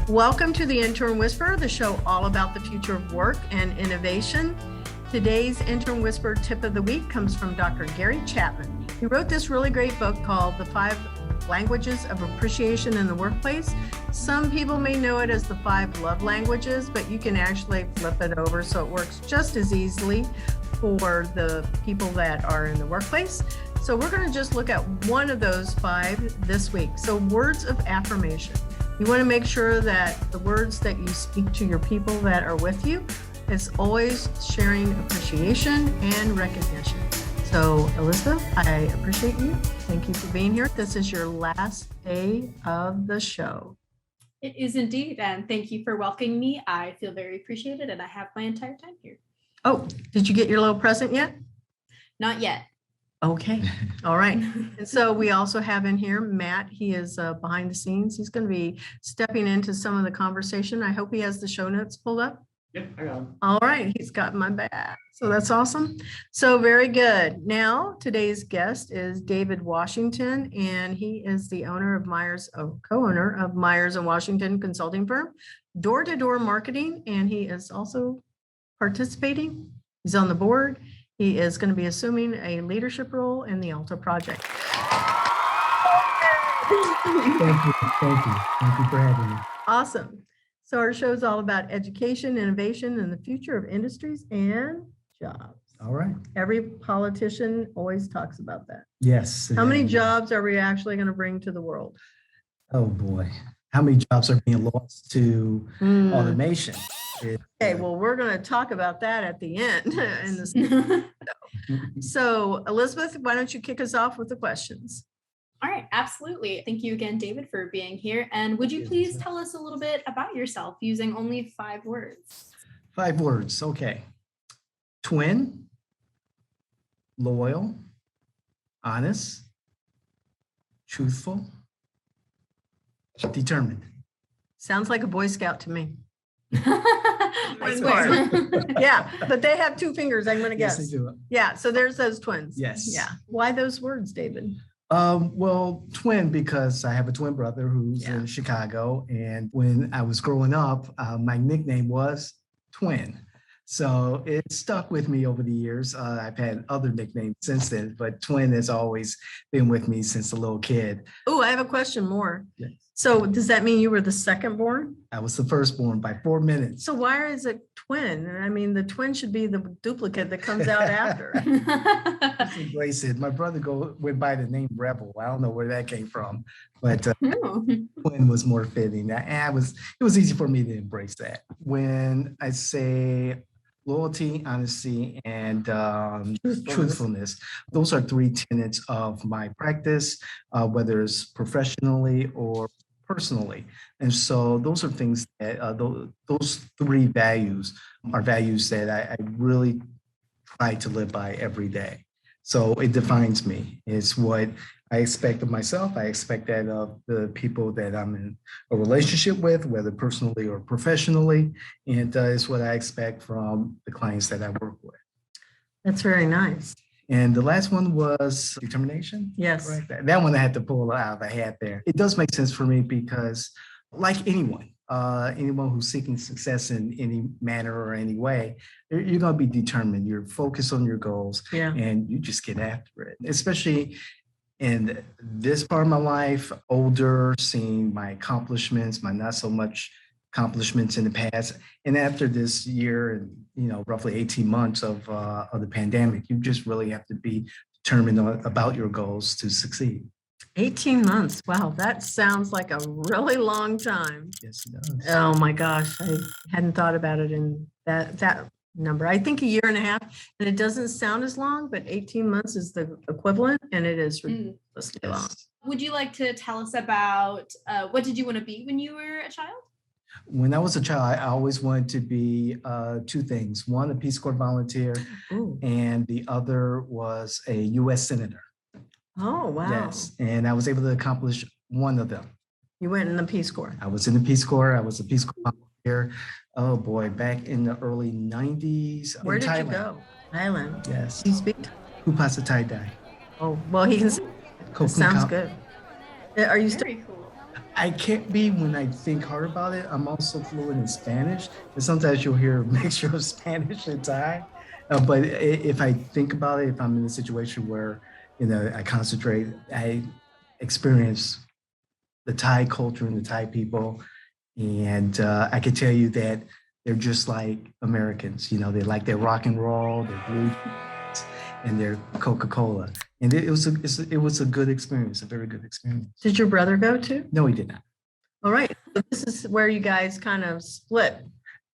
Welcome to the Intern Whisperer, the show all about the future of work and innovation. Today's Intern Whisperer tip of the week comes from Dr. Gary Chapman. He wrote this really great book called The 5 Languages of Appreciation in the Workplace. Some people may know it as the 5 love languages, but you can actually flip it over so it works just as easily for the people that are in the workplace. So we're going to just look at one of those 5 this week. So words of affirmation. You want to make sure that the words that you speak to your people that are with you is always sharing appreciation and recognition. So Elizabeth, I appreciate you. Thank you for being here. This is your last day of the show. It is indeed, and thank you for welcoming me. I feel very appreciated, and I have my entire time here. Oh, did you get your little present yet? Not yet. Okay. All right. And so we also have in here Matt. He is behind the scenes. He's going to be stepping into some of the conversation. I hope he has the show notes pulled up. Yep, I got them. All right. He's got my back. So that's awesome. So very good. Now, today's guest is David Washington, and he is the owner of co-owner of Meyers and Washington consulting firm, door-to-door marketing, and he is also participating. He's on the board. He is going to be assuming a leadership role in the Alta project. Thank you. Thank you for having me. Awesome. So our show is all about education, innovation, and the future of industries and jobs. All right. Every politician always talks about that. Yes. How many jobs are we actually going to bring to the world? Oh boy. How many jobs are being lost to automation? Okay, well, we're going to talk about that at the end. So, Elizabeth, why don't you kick us off with the questions? All right, absolutely. Thank you again, David, for being here. And would you please tell us a little bit about yourself using only 5 words? 5 words. Okay. Twin, loyal, honest, truthful, determined. Sounds like a Boy Scout to me. I swear. Yeah, but they have 2 fingers, I'm going to guess. Yes, they do. Yeah, so there's those twins. Yes. Yeah. Why those words, David? Well, twin, because I have a twin brother who's in Chicago. And when I was growing up, my nickname was Twin. So it stuck with me over the years. I've had other nicknames since then, but Twin has always been with me since a little kid. Oh, I have a question more. Yes. So does that mean you were the second born? I was the firstborn by 4 minutes. So why is it twin? I mean, the twin should be the duplicate that comes out after. Just embrace it. My brother went by the name Rebel. I don't know where that came from, but Twin was more fitting. It was easy for me to embrace that. When I say loyalty, honesty, and truthfulness. Those are 3 tenets of my practice, whether it's professionally or personally. And so those are things that those 3 values are values that I really try to live by every day. So it defines me. It's what I expect of myself. I expect that of the people that I'm in a relationship with, whether personally or professionally. And it's what I expect from the clients that I work with. That's very nice. And the last one was determination. Yes. Correct? That one I had to pull out of a hat there. It does make sense for me because like anyone who's seeking success in any manner or any way, you're going to be determined. You're focused on your goals and you just get after it, especially in this part of my life, older, seeing my accomplishments, my not so much accomplishments in the past. And after this year, roughly 18 months of the pandemic, you just really have to be determined about your goals to succeed. 18 months. Wow, that sounds like a really long time. Yes, it does. Oh my gosh, I hadn't thought about it in that number. I think 1.5 years, and it doesn't sound as long, but 18 months is the equivalent, and it is ridiculously long. Would you like to tell us about what did you want to be when you were a child? When I was a child, I always wanted to be 2 things. One, a Peace Corps volunteer, and the other was a U.S. Senator. Oh, wow. Yes, and I was able to accomplish one of them. You went in the Peace Corps. I was in the Peace Corps. I was a Peace Corps volunteer. Oh boy, back in the early 90s. Where did Thailand. you go? Thailand. Yes. Do you speak? Kupasa Tai Dai. Oh, well, he can. Sounds good. Are you still? Very cool. I can't be when I think hard about it. I'm also fluent in Spanish, and sometimes you'll hear a mixture of Spanish and Thai. But if I think about it, if I'm in a situation where I concentrate, I experience the Thai culture and the Thai people, and I can tell you that they're just like Americans. They like their rock and roll, their blue, and their Coca-Cola. And it was a good experience, a very good experience. Did your brother go too? No, he did not. All right. So this is where you guys kind of split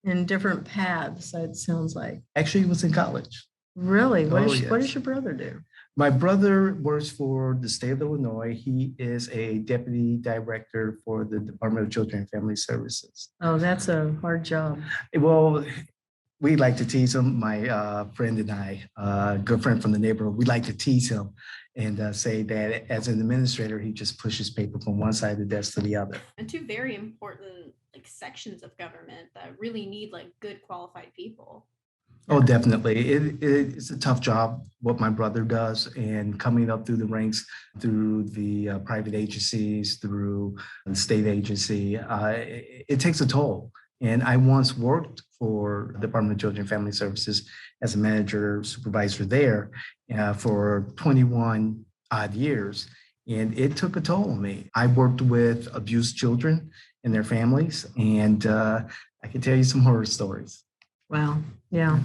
in different paths, it sounds like. Actually, he was in college. Really? What Yes. does your brother do? My brother works for the state of Illinois. He is a deputy director for the Department of Children and Family Services. Oh, that's a hard job. Well, we like to tease him. My friend and I, a good friend from the neighborhood, we like to tease him and say that as an administrator, he just pushes paper from one side of the desk to the other. And two very important sections of government that really need good qualified people. Oh, definitely. It's a tough job, what my brother does, and coming up through the ranks, through the private agencies, through the state agency, it takes a toll. And I once worked for the Department of Children and Family Services as a manager, supervisor there for 21 odd years. And it took a toll on me. I worked with abused children and their families, and I can tell you some horror stories. Wow. Yeah.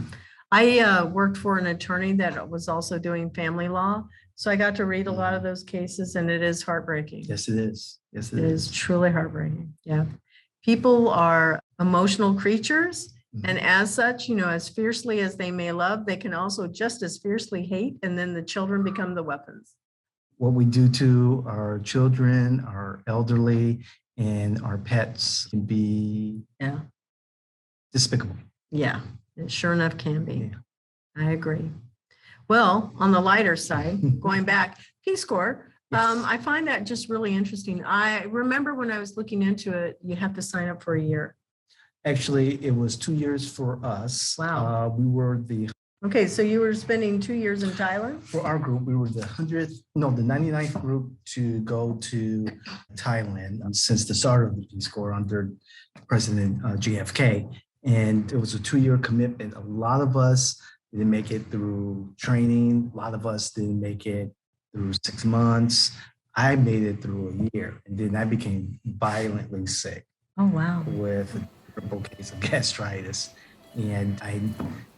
I worked for an attorney that was also doing family law. So I got to read a lot of those cases, and it is heartbreaking. Yes, it is. Yes, It is truly heartbreaking. Yeah. People are emotional creatures. And as such, as fiercely as they may love, they can also just as fiercely hate. And then the children become the weapons. What we do to our children, our elderly, and our pets can be despicable. Yeah, it sure enough can be. I agree. Well, on the lighter side, going back, Peace Corps, I find that just really interesting. I remember when I was looking into it, you have to sign up for a year. Actually, it was 2 years for us. Wow. We were Okay, so you were spending 2 years in Thailand? For our group, we were the 99th group to go to Thailand since the start of the Peace Corps under President JFK. And it was a 2-year commitment. A lot of us didn't make it through training. A lot of us didn't make it through 6 months. I made it through a year, and then I became violently sick. Oh, wow. With a terrible case of gastritis. And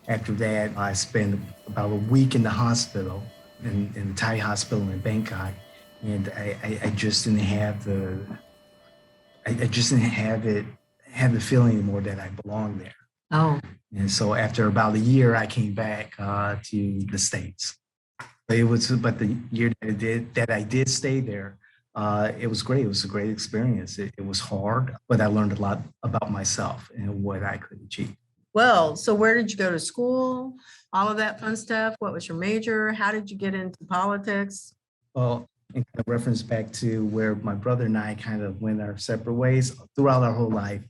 after that, I spent about a week in the hospital, in the Thai hospital in Bangkok. And I just didn't have have the feeling anymore that I belonged there. Oh. And so after about a year, I came back to the States. But the year that I did stay there, it was great. It was a great experience. It was hard, but I learned a lot about myself and what I could achieve. Well, so where did you go to school? All of that fun stuff. What was your major? How did you get into politics? Well, in kind of reference back to where my brother and I kind of went our separate ways throughout our whole life.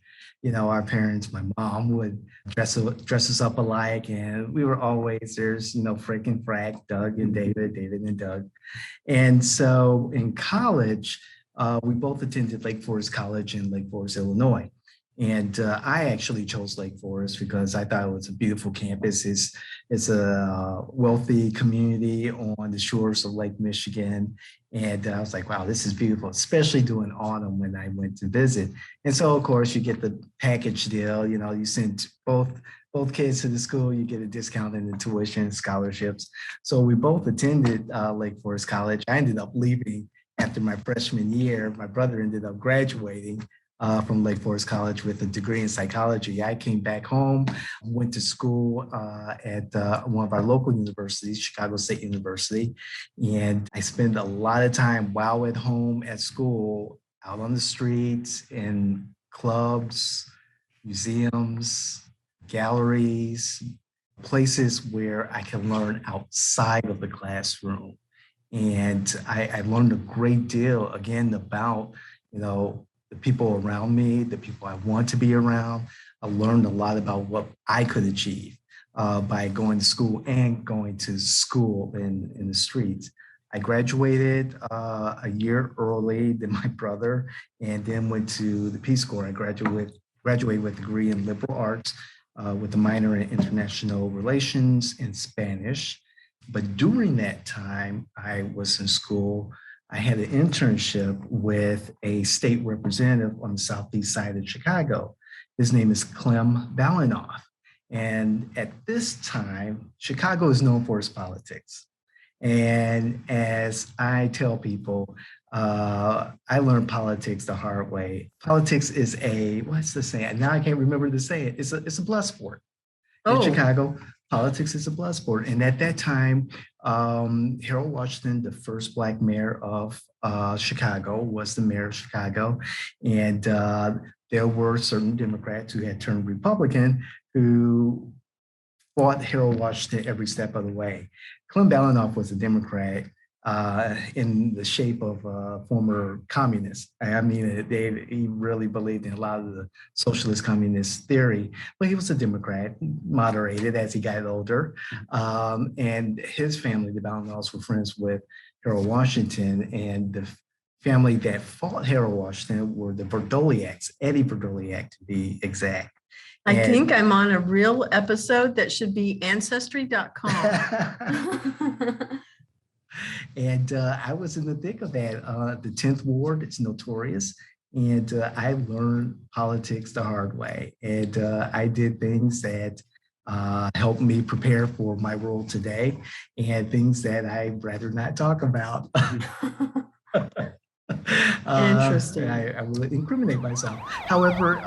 Our parents, my mom would dress us up alike, and we were always there's Frick and Frack, Doug and David and Doug. And so in college, we both attended Lake Forest College in Lake Forest, Illinois. And I actually chose Lake Forest because I thought it was a beautiful campus. It's a wealthy community on the shores of Lake Michigan. And I was like, wow, this is beautiful, especially during autumn when I went to visit. And so, of course, you get the package deal. You send both kids to the school, you get a discount in the tuition, scholarships. So we both attended Lake Forest College. I ended up leaving after my freshman year. My brother ended up graduating from Lake Forest College with a degree in psychology. I came back home, went to school at one of our local universities, Chicago State University. And I spent a lot of time while at home at school, out on the streets, in clubs, museums, galleries, places where I can learn outside of the classroom. And I learned a great deal, again, about, the people around me, the people I want to be around. I learned a lot about what I could achieve by going to school and going to school in the streets. I graduated a year early than my brother, and then went to the Peace Corps. I graduated with a degree in liberal arts with a minor in international relations and Spanish. But during that time, I was in school. I had an internship with a state representative on the southeast side of Chicago. His name is Clem Balinoff. And at this time, Chicago is known for its politics. And as I tell people, I learned politics the hard way. Politics is what's the saying? Now I can't remember the saying. It's a blood sport. In Chicago, politics is a blood sport. And at that time, Harold Washington, the first Black mayor of Chicago, was the mayor of Chicago. And there were certain Democrats who had turned Republican who fought Harold Washington every step of the way. Clem Balinoff was a Democrat in the shape of a former communist. I mean, he really believed in a lot of the socialist communist theory, but he was a Democrat, moderated as he got older. And his family, the Balinoffs, were friends with Harold Washington, and the family that fought Harold Washington were the Verdoliaks, Eddie Verdoliak to be exact. I think I'm on a real episode that should be ancestry.com. And I was in the thick of that. The 10th Ward, it's notorious. And I learned politics the hard way. And I did things that helped me prepare for my role today, and things that I'd rather not talk about. Interesting. I will incriminate myself. However,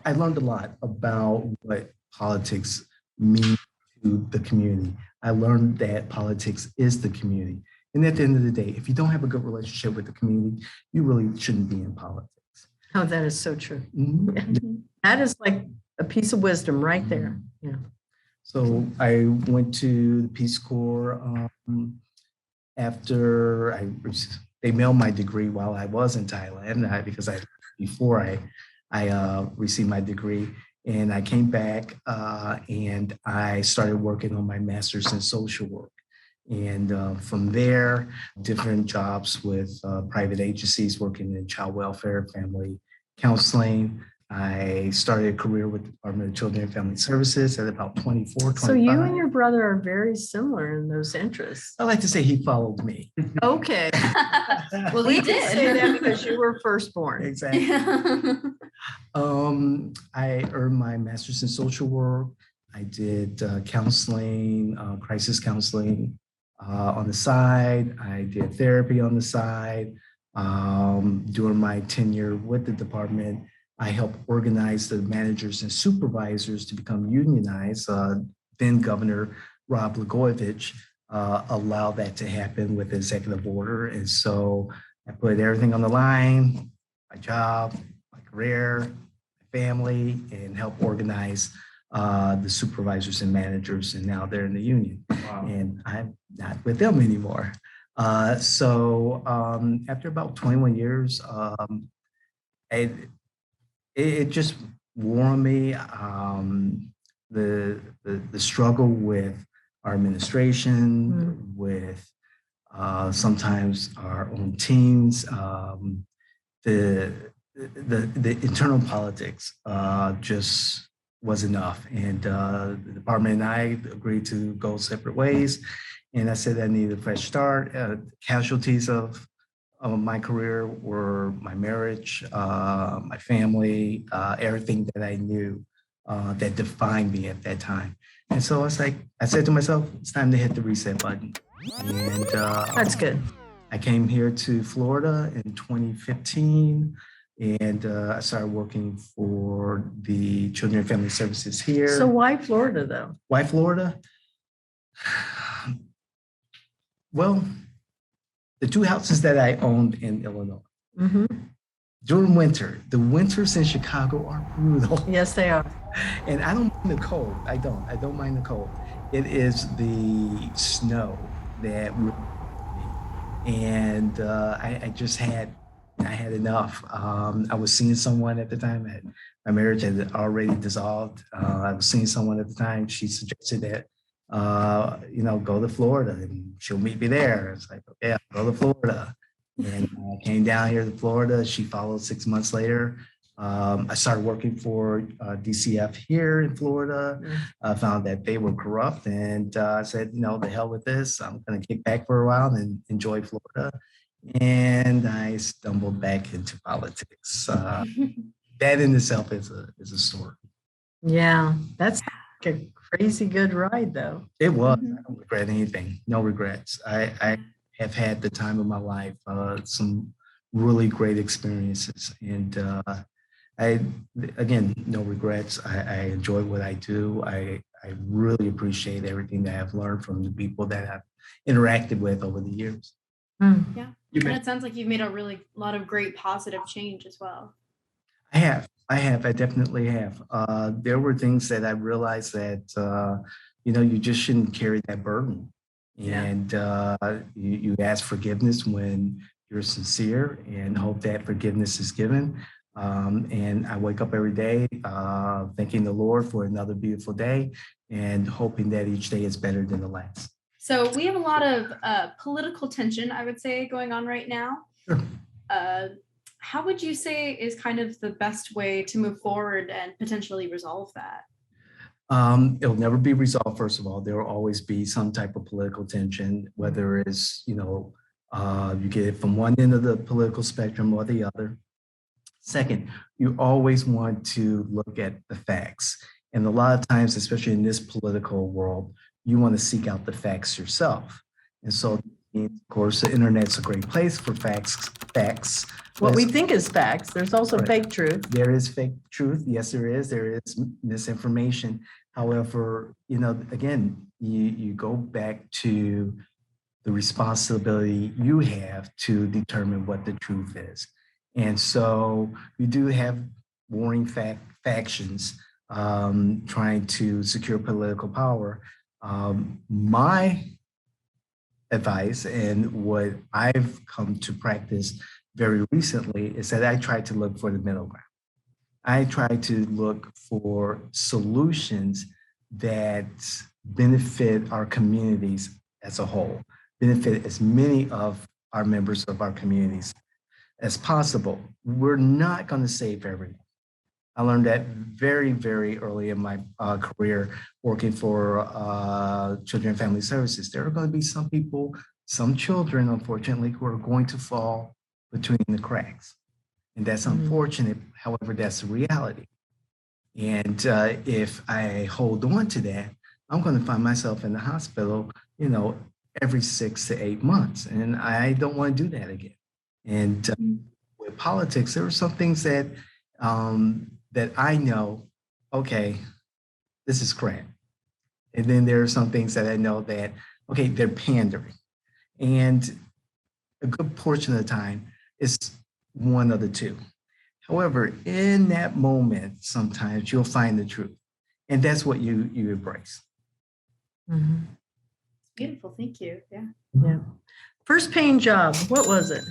I learned a lot about what politics means to the community. I learned that politics is the community. And at the end of the day, if you don't have a good relationship with the community, you really shouldn't be in politics. Oh, that is so true. Mm-hmm. That is like a piece of wisdom right there. Yeah. So I went to the Peace Corps after they mailed my degree while I was in Thailand, because before I received my degree, and I came back and I started working on my master's in social work. And from there, different jobs with private agencies working in child welfare, family counseling. I started a career with the Department of Children and Family Services at about 24, 25. So you and your brother are very similar in those interests. I like to say he followed me. Okay. Well, we he did did. say that because you were firstborn. Exactly. I earned my master's in social work. I did counseling, crisis counseling on the side. I did therapy on the side. During my tenure with the department, I helped organize the managers and supervisors to become unionized. Then Governor Rod Blagojevich allowed that to happen with executive order. And so I put everything on the line, my job, my career, my family, and help organize the supervisors and managers. And now they're in the union. Wow. And I'm not with them anymore. So after about 21 years, it just wore on me, the struggle with our administration, with sometimes our own teams, the internal politics just was enough. And the department and I agreed to go separate ways. And I said I needed a fresh start. Casualties of my career were my marriage, my family, everything that I knew that defined me at that time. And so I said to myself, it's time to hit the reset button. And that's good. I came here to Florida in 2015, and I started working for the Children and Family Services here. So why Florida, though? Why Florida? Well, the two houses that I owned in Illinois, during winter, the winters in Chicago are brutal. Yes, they are. And I don't mind the cold. I don't mind the cold. It is the snow that, and I just had enough. I was seeing someone at the time, my marriage had already dissolved. I was seeing someone at the time. She suggested that go to Florida and she'll meet me there. It's like, okay, I'll go to Florida. And I came down here to Florida. She followed 6 months later. I started working for DCF here in Florida. I found that they were corrupt, and I said, no, the hell with this. I'm going to kick back for a while and enjoy Florida. And I stumbled back into politics. That in itself is a story. Yeah, that's like a crazy good ride, though. It was. I don't regret anything. No regrets. I have had the time of my life. Some really great experiences, and again, no regrets. I enjoy what I do. I really appreciate everything that I've learned from the people that I've interacted with over the years. Yeah, and it sounds like you've made a lot of great positive change as well. I have. I definitely have. There were things that I realized that, you just shouldn't carry that burden. And you ask forgiveness when you're sincere and hope that forgiveness is given. And I wake up every day thanking the Lord for another beautiful day and hoping that each day is better than the last. So we have a lot of political tension, I would say, going on right now. Sure. How would you say is kind of the best way to move forward and potentially resolve that? It'll never be resolved, first of all. There will always be some type of political tension, whether it's, you get it from one end of the political spectrum or the other. Second, you always want to look at the facts. And a lot of times, especially in this political world, you want to seek out the facts yourself. And so, of course, the internet's a great place for facts. What we think is facts. There's also fake truth. There is fake truth. Yes, there is. There is misinformation. However, again, you go back to the responsibility you have to determine what the truth is. And so we do have warring factions trying to secure political power. My advice and what I've come to practice very recently is that I try to look for the middle ground. I try to look for solutions that benefit our communities as a whole, benefit as many of our members of our communities as possible. We're not going to save everyone. I learned that very, very early in my career working for Children and Family Services. There are going to be some people, some children, unfortunately, who are going to fall between the cracks. And that's unfortunate. However, that's the reality. And if I hold on to that, I'm going to find myself in the hospital, every 6 to 8 months. And I don't want to do that again. And with politics, there are some things that that I know, okay, this is crap. And then there are some things that I know that, okay, they're pandering. And a good portion of the time, it's one of the two. However, in that moment, sometimes you'll find the truth. And that's what you embrace. Beautiful. Thank you. Yeah. First paying job, what was it?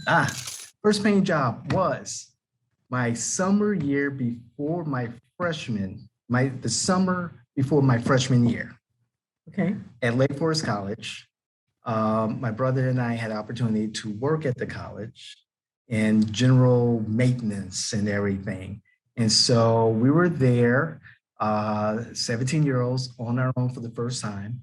First paying job was my summer year before the summer before my freshman year. Okay. At Lake Forest College. My brother and I had opportunity to work at the college in general maintenance and everything. And so we were there, 17-year-olds on our own for the first time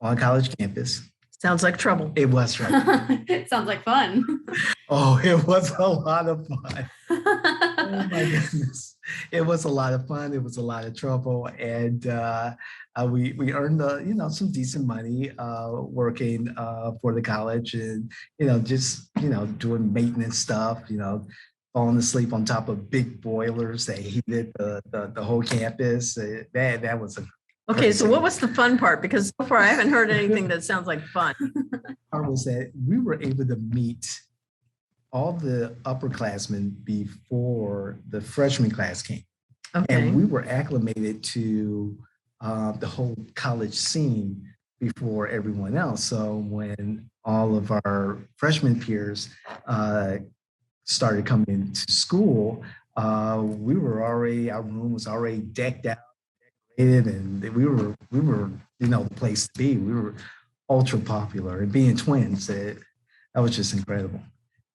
on college campus. Sounds like trouble. It was trouble. It sounds like fun. Oh, it was a lot of fun. Oh my goodness. It was a lot of fun. It was a lot of trouble. And we earned, some decent money working for the college and, just, doing maintenance stuff, falling asleep on top of big boilers that heated the whole campus. That was a Okay, so what was the fun part? Because so far I haven't heard anything that sounds like fun. Part was that we were able to meet all the upperclassmen before the freshman class came. Okay. And we were acclimated to the whole college scene before everyone else. So when all of our freshman peers started coming to school, our room was already decked out, and we were the place to be. We were ultra popular, and being twins, that was just incredible.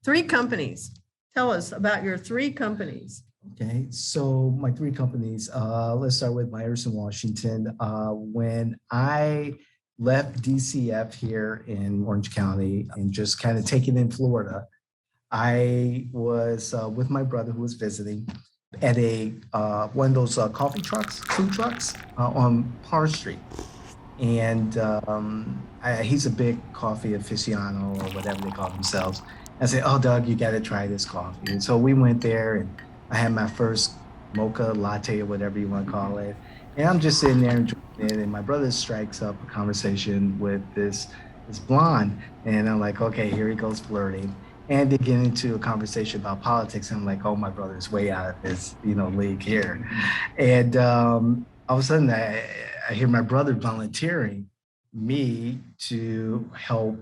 3 companies. Tell us about your 3 companies. Okay, so my 3 companies, let's start with Meyers Washington. When I left DCF here in Orange County and just kind of taking in Florida, I was with my brother who was visiting at a one of those coffee trucks, food trucks on Parr Street. And he's a big coffee aficionado or whatever they call themselves. I said, "Oh, Doug, you got to try this coffee." And so we went there, and I had my first mocha latte or whatever you want to call it. And I'm just sitting there enjoying it, and my brother strikes up a conversation with this blonde, and I'm like, "Okay, here he goes flirting." And they get into a conversation about politics, and I'm like, "Oh, my brother's way out of his league here." And all of a sudden, I hear my brother volunteering me to help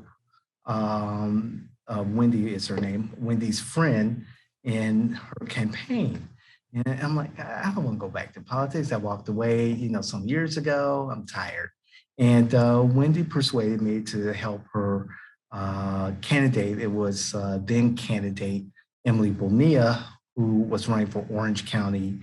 Wendy is her name, Wendy's friend in her campaign. And I'm like, I don't want to go back to politics. I walked away, some years ago. I'm tired. And Wendy persuaded me to help her candidate. It was then candidate Emily Bonilla, who was running for Orange County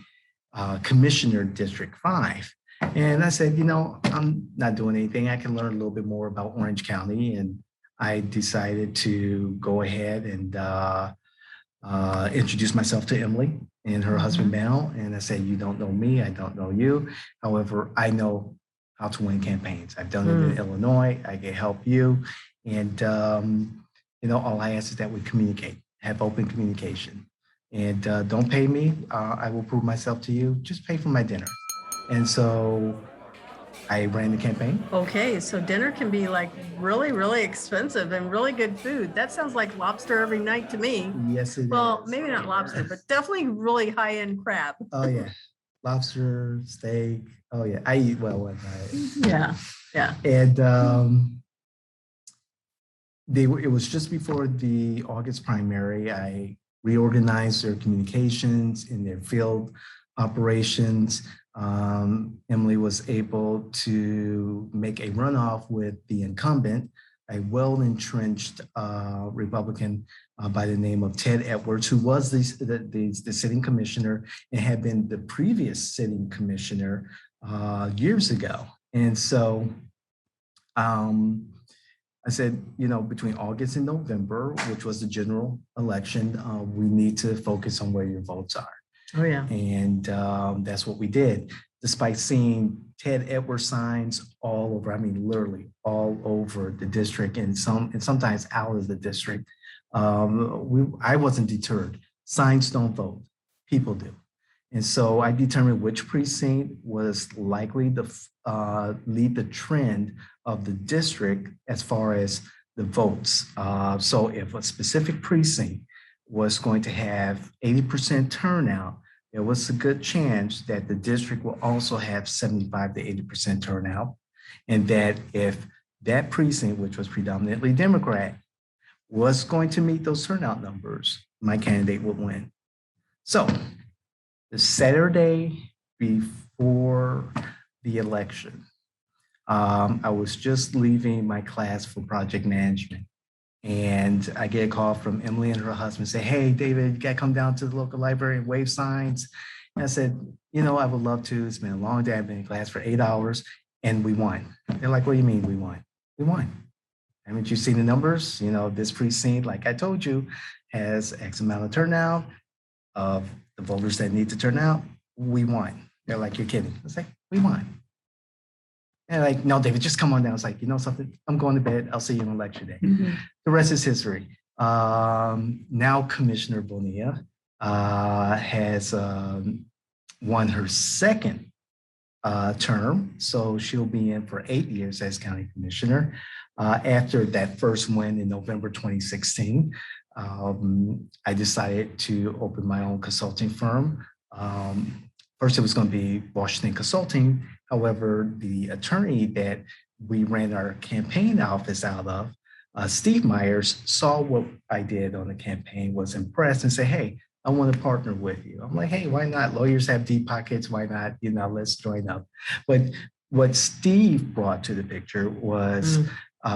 Commissioner District 5. And I said, I'm not doing anything. I can learn a little bit more about Orange County. And I decided to go ahead and introduce myself to Emily and her husband, Mel. And I said, "You don't know me. I don't know you. However, I know how to win campaigns. I've done it in Illinois. I can help you." And, all I ask is that we communicate, have open communication. And don't pay me. I will prove myself to you. Just pay for my dinner. And so I ran the campaign. Okay, so dinner can be like really, really expensive and really good food. That sounds like lobster every night to me. Yes, it is. Well, maybe not lobster, but definitely really high-end crab. Oh, yeah. Lobster, steak. Oh, yeah. I eat well one night. Yeah, yeah. And it was just before the August primary. I reorganized their communications in their field operations. Emily was able to make a runoff with the incumbent, a well-entrenched Republican by the name of Ted Edwards, who was the sitting commissioner and had been the previous sitting commissioner years ago. And so I said, between August and November, which was the general election, we need to focus on where your votes are. Oh, yeah. And that's what we did, despite seeing Ted Edwards signs all over, literally all over the district and sometimes out of the district. I wasn't deterred. Signs don't vote, people do. And so I determined which precinct was likely to lead the trend of the district as far as the votes. So if a specific precinct was going to have 80% turnout, there was a good chance that the district will also have 75 to 80% turnout. And that if that precinct, which was predominantly Democrat, was going to meet those turnout numbers, my candidate would win. So the Saturday before the election, I was just leaving my class for project management. And I get a call from Emily and her husband say, "Hey, David, you got to come down to the local library and wave signs." And I said, I would love to. It's been a long day. I've been in class for 8 hours and we won. They're like, "What do you mean we won?" We won. Haven't you seen the numbers? This precinct, like I told you, has X amount of turnout of the voters that need to turn out. We won. They're like, "You're kidding." I was like, "We won." And like, "No, David, just come on down." It's like, something, I'm going to bed. I'll see you on election day. The rest is history. Now Commissioner Bonilla has won her second term. So she'll be in for 8 years as county commissioner. After that first win in November 2016, I decided to open my own consulting firm. First, it was going to be Washington Consulting. However, the attorney that we ran our campaign office out of, Steve Meyers, saw what I did on the campaign, was impressed and said, "Hey, I want to partner with you. I'm like, hey, why not? Lawyers have deep pockets. Why not? Let's join up. But what Steve brought to the picture was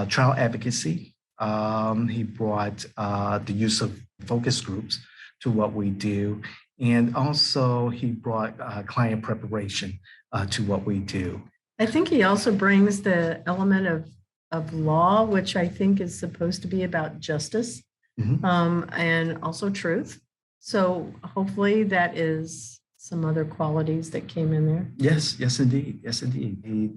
trial advocacy. He brought the use of focus groups to what we do. And also he brought client preparation to what we do. I think he also brings the element of law, which I think is supposed to be about justice, and also truth. So hopefully that is some other qualities that came in there. Yes, indeed. Yes, indeed. He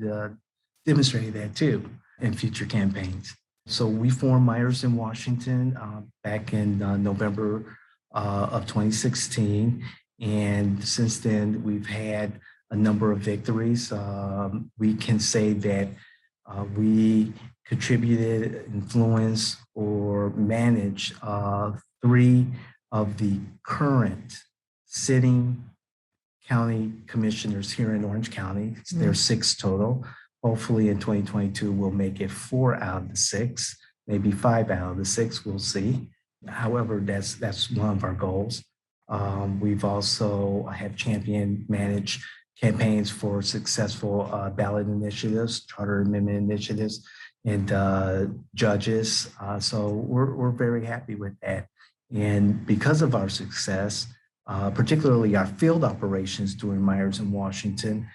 demonstrated that too in future campaigns. So we formed Meyers in Washington back in November of 2016. And since then, we've had a number of victories. We can say that we contributed, influenced, or managed 3 of the current sitting county commissioners here in Orange County. There's 6 total. Hopefully in 2022, we'll make it 4 out of the 6, maybe 5 out of the 6, we'll see. However, that's one of our goals. We've also have championed, managed campaigns for successful ballot initiatives, charter amendment initiatives, and judges. So we're very happy with that. And because of our success, particularly our field operations during Meyers in Washington,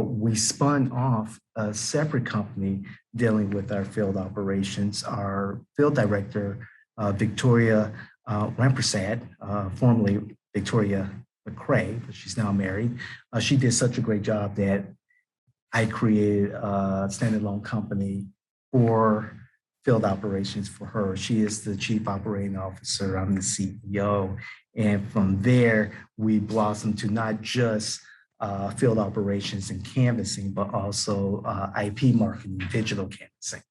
we spun off a separate company dealing with our field operations. Our field director, Victoria Rampersad, formerly Victoria McCrae, but she's now married. She did such a great job that I created a standalone company for field operations for her. She is the chief operating officer. I'm the CEO. And from there, we blossomed to not just field operations and canvassing, but also IP marketing, digital canvassing.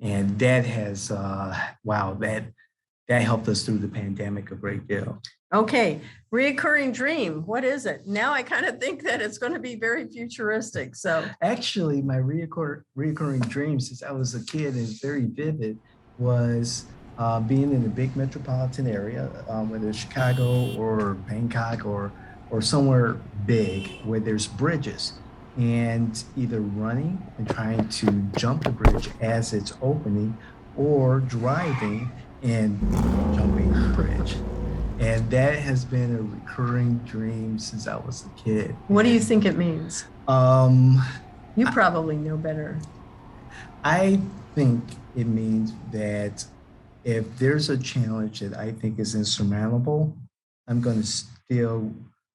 And that has, that helped us through the pandemic a great deal. Okay, reoccurring dream, what is it? Now I kind of think that it's going to be very futuristic. So actually, my reoccurring dream since I was a kid is very vivid, was being in a big metropolitan area, whether it's Chicago or Bangkok or somewhere big where there's bridges, and either running and trying to jump the bridge as it's opening, or driving and jumping the bridge. And that has been a recurring dream since I was a kid. What do you think it means? You probably know better. I think it means that if there's a challenge that I think is insurmountable, I'm going to still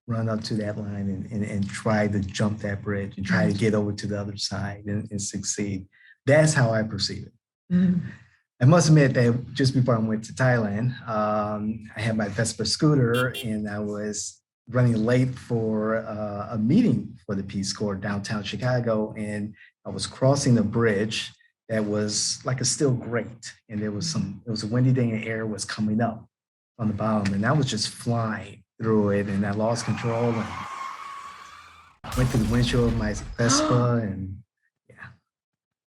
run up to that line and try to jump that bridge and try to get over to the other side and succeed. That's how I perceive it. I must admit that just before I went to Thailand, I had my Vespa scooter and I was running late for a meeting for the Peace Corps downtown Chicago. And I was crossing a bridge that was like a steel grate. And it was a windy day and air was coming up on the bottom. And I was just flying through it and I lost control and went to the windshield of my Vespa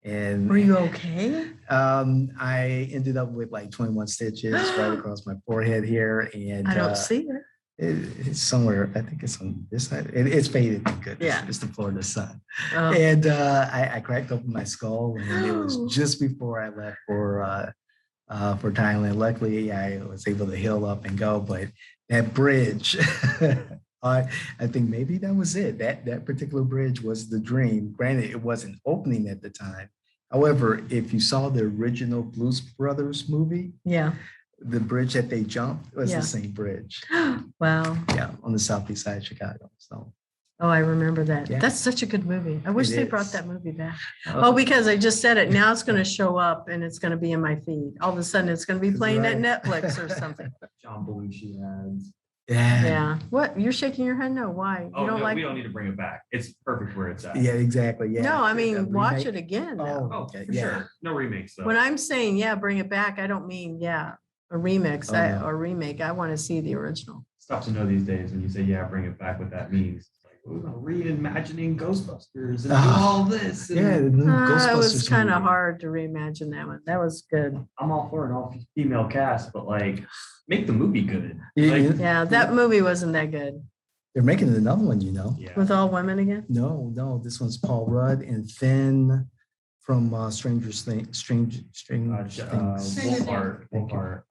and were you okay? I ended up with like 21 stitches right across my forehead here. And I don't see it. It's somewhere, I think it's on this side. It's faded, thank goodness. Yeah. It's the Florida sun. And I cracked open my skull and it was just before I left for Thailand. Luckily, I was able to heal up and go, but that bridge, I think maybe that was it. That particular bridge was the dream. Granted, it wasn't opening at the time. However, if you saw the original Blues Brothers movie, the bridge that they jumped was the same bridge. Wow. Yeah, on the southeast side of Chicago. So. Oh, I remember that. Yeah. That's such a good movie. I wish they brought that movie back. Oh, because I just said it. Now it's going to show up and it's going to be in my feed. All of a sudden, it's going to be playing at Netflix or something. John Belushi has. Yeah. What? You're shaking your head? No. Why? Oh, no, we don't need to bring it back. It's perfect where it's at. Yeah, exactly. Yeah. No, I mean, watch it again. Oh, okay. For sure. No remakes, though. When I'm saying, bring it back, I don't mean, a remix or remake. I want to see the original. It's tough to know these days when you say, bring it back, what that means. we're gonna reimagining Ghostbusters and do all this. And Yeah, the new It was Ghostbusters kind of movie. hard to reimagine that one. That was good. I'm all for an all-female cast, but like, make the movie good. Yeah, Like, Yeah, that movie wasn't that good. They're making another one, you know. yeah. With all women again? No, this one's Paul Rudd and Finn from Stranger Things. Strange Things. Wolfhard.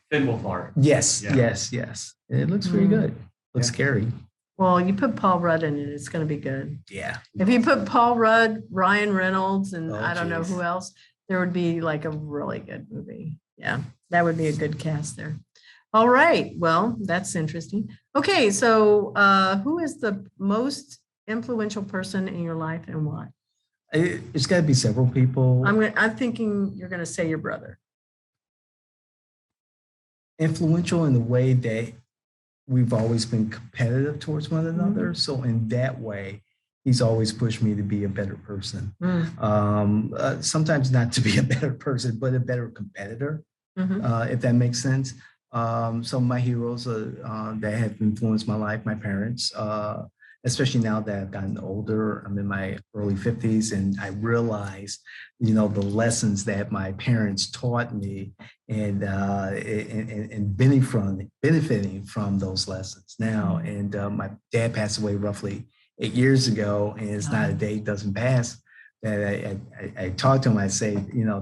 Finn Wolfhard. Yes, Yeah. yes. It looks pretty good. Looks Yeah. scary. Well, you put Paul Rudd in it, it's going to be good. Yeah. If you put Paul Rudd, Ryan Reynolds, and Oh, I don't know geez. who else, there would be like a really good movie. Yeah, that would be a good cast there. All right. Well, that's interesting. Okay, so who is the most influential person in your life and why? It's got to be several people. I'm thinking you're going to say your brother. Influential in the way that we've always been competitive towards one another. Mm-hmm. So in that way, he's always pushed me to be a better person. Mm. Sometimes not to be a better person, but a better competitor, Mhm. if that makes sense. Some of my heroes that have influenced my life, my parents, especially now that I've gotten older. I'm in my early 50s, and I realize, the lessons that my parents taught me, and benefiting from those lessons now. And my dad passed away roughly 8 years ago, and it's not a day doesn't pass that I talk to him. I say,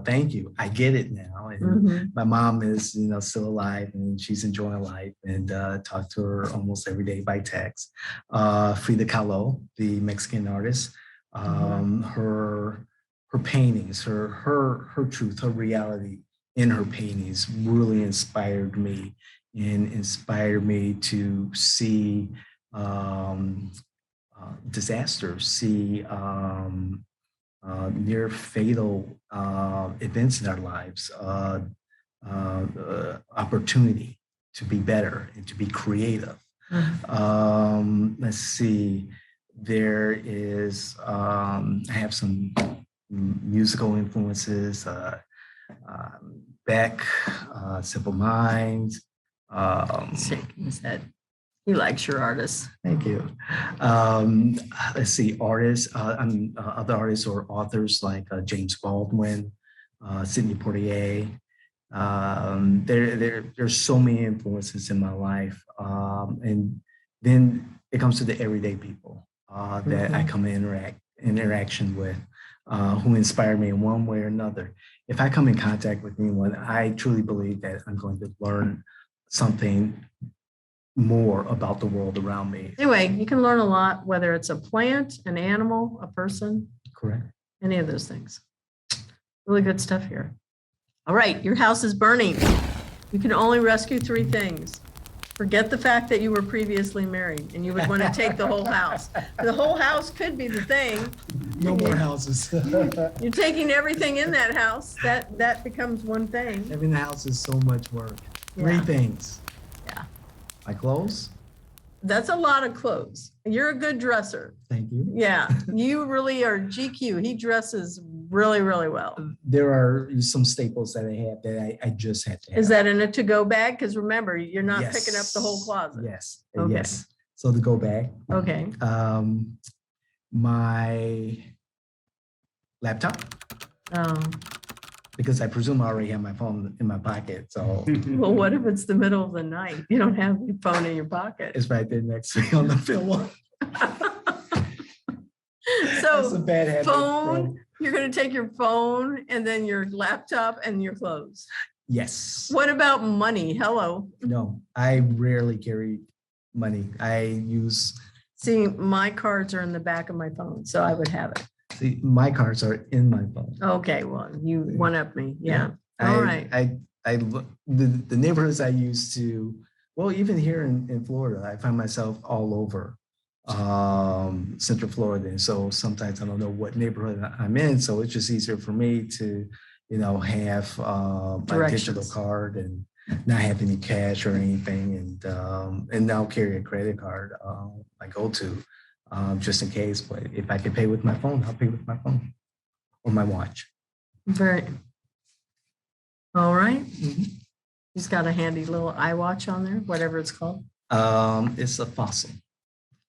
thank you. I get it now. And Mhm. my mom is, still alive, and she's enjoying life, and talk to her almost every day by text. Frida Kahlo, the Mexican artist, her paintings, her truth, her reality in her paintings really inspired me, and inspired me to see disasters, see near fatal events in our lives, opportunity to be better and to be creative. Let's see, there is, I have some musical influences, Beck, Simple Minds. Shaking his head. He likes your artists. Thank you. Let's see, artists, other artists or authors like James Baldwin, Sidney Poitier. There's so many influences in my life. And then it comes to the everyday people that I come in interaction with, who inspire me in one way or another. If I come in contact with anyone, I truly believe that I'm going to learn something more about the world around me. Anyway, you can learn a lot, whether it's a plant, an animal, a person, Correct. any of those things. Really good stuff here. All right, your house is burning. You can only rescue 3 things. Forget the fact that you were previously married and you would want to take the whole house. The whole house could be the thing. No more houses. You're taking everything in that house. That becomes one thing. Having the house is so much work. 3 Yeah. things. Yeah. My clothes. That's a lot of clothes. You're a good dresser. Thank you. Yeah, you really are GQ. He dresses really, really well. There are some staples that I have that I just had to have. Is that in a to-go bag? Because remember, you're not picking up the whole Yes. closet. Yes. Okay. Yes. So the go bag. Okay. My laptop, because I presume I already have my phone in my pocket. So Well, what if it's the middle of the night? You don't have your phone in your pocket. it's right there next to me on the pillow. That's a So bad habit. phone, you're going to take your phone and then your laptop and your clothes. Yes. What about money? Hello. No, I rarely carry money. I use, See, my cards are in the back of my phone, so I would have it. see, my cards are in my phone. Okay, well, you one up me. Yeah. I, All right. I look, the neighborhoods I used to, well, even here in Florida, I find myself all over Central Florida. And so sometimes I don't know what neighborhood I'm in. So it's just easier for me to, have my digital Directions. card and not have any cash or anything. And now carry a credit card, I go to, just in case. But if I can pay with my phone, I'll pay with my phone or my watch. Very. All right. He's got a handy little iWatch on there, whatever it's called. It's a fossil.